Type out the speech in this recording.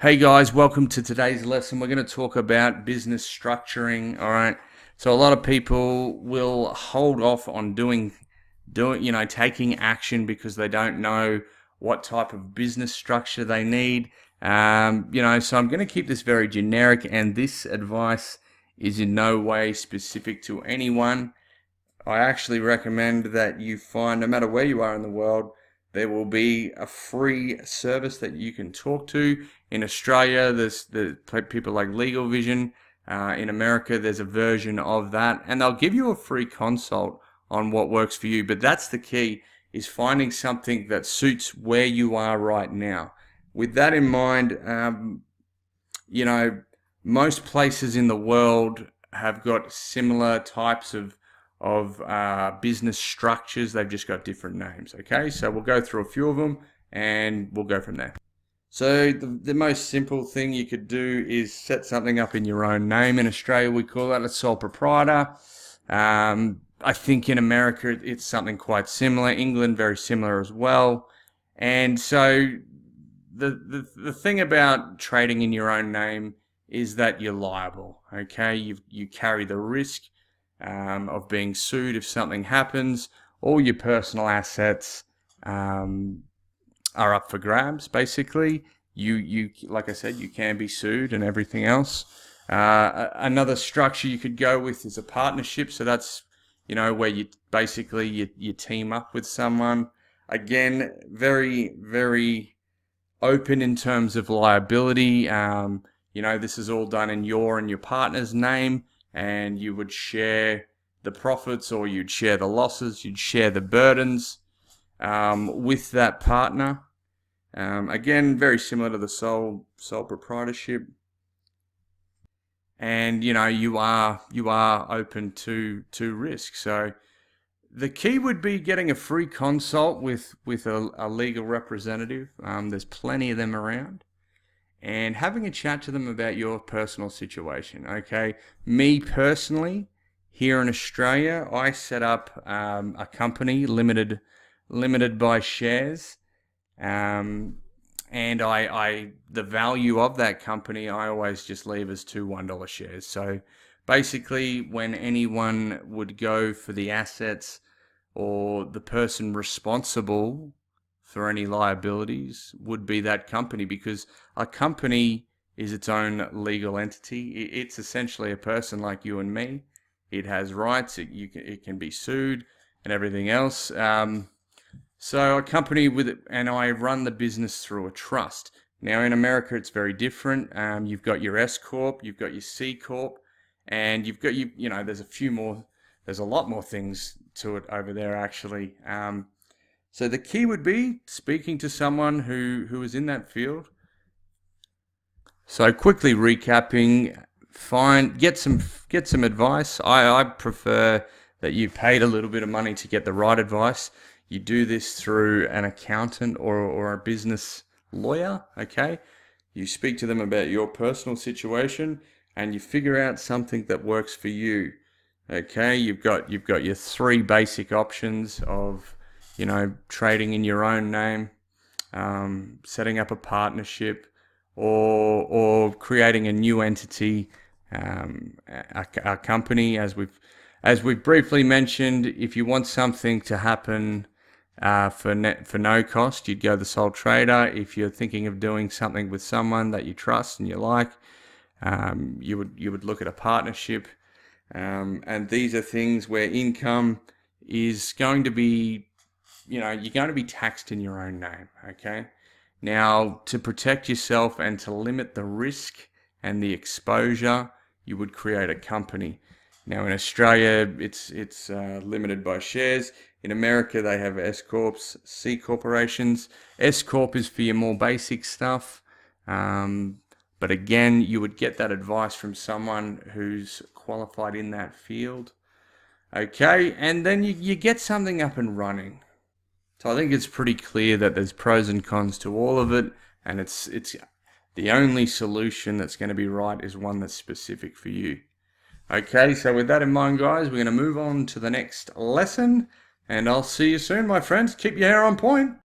Hey guys, welcome to today's lesson. We're going to talk about business structuring. All right. So a lot of people will hold off on taking action because they don't know what type of business structure they need. So I'm going to keep this very generic, and this advice is in no way specific to anyone. I actually recommend that you find, no matter where you are in the world, there will be a free service that you can talk to. In Australia, there's the people like Legal Vision. In America, there's a version of that, and they'll give you a free consult on what works for you. But that's the key, is finding something that suits where you are right now. With that in mind, most places in the world have got similar types of business structures. They've just got different names. Okay, so we'll go through a few of them and we'll go from there. So the most simple thing you could do is set something up in your own name. In Australia, we call that a sole proprietor. I think in America it's something quite similar. England, very similar as well. And so the thing about trading in your own name is that you're liable. Okay, you carry the risk of being sued if something happens. All your personal assets are up for grabs. Basically, you like I said, you can be sued and everything else. Another structure you could go with is a partnership. So that's where you team up with someone. Again, very very open in terms of liability. This is all done in your and your partner's name, and you would share the profits, or you'd share the losses, you'd share the burdens with that partner. Again, very similar to the sole proprietorship. And you are open to risk. So the key would be getting a free consult with a legal representative. There's plenty of them around. And having a chat to them about your personal situation. Okay, me personally, here in Australia, I set up a company limited by shares, and the value of that company I always just leave as two $1 shares. So basically, when anyone would go for the assets, or the person responsible for any liabilities would be that company, because a company is its own legal entity. It's essentially a person like you and me. It has rights. It can be sued and everything else. So a company and I run the business through a trust. Now in America, it's very different. You've got your S Corp, you've got your C Corp, and you've got there's a lot more things to it over there actually. So the key would be speaking to someone who is in that field. So quickly recapping, get some advice. I prefer that you paid a little bit of money to get the right advice. You do this through an accountant or a business lawyer. Okay, you speak to them about your personal situation and you figure out something that works for you. Okay, you've got your three basic options of trading in your own name, setting up a partnership, or creating a new entity, a company. As we've briefly mentioned, if you want something to happen for no cost, you'd go the sole trader. If you're thinking of doing something with someone that you trust and you like, you would look at a partnership. And these are things where income is going to be, you're going to be taxed in your own name. Okay. Now, to protect yourself and to limit the risk and the exposure, you would create a company. Now, in Australia, it's limited by shares. In America, they have S Corps, C corporations. S Corp is for your more basic stuff. But again, you would get that advice from someone who's qualified in that field. Okay, and then you get something up and running. So I think it's pretty clear that there's pros and cons to all of it, and it's the only solution that's going to be right is one that's specific for you. Okay, so with that in mind, guys, we're going to move on to the next lesson, and I'll see you soon, my friends. Keep your hair on point.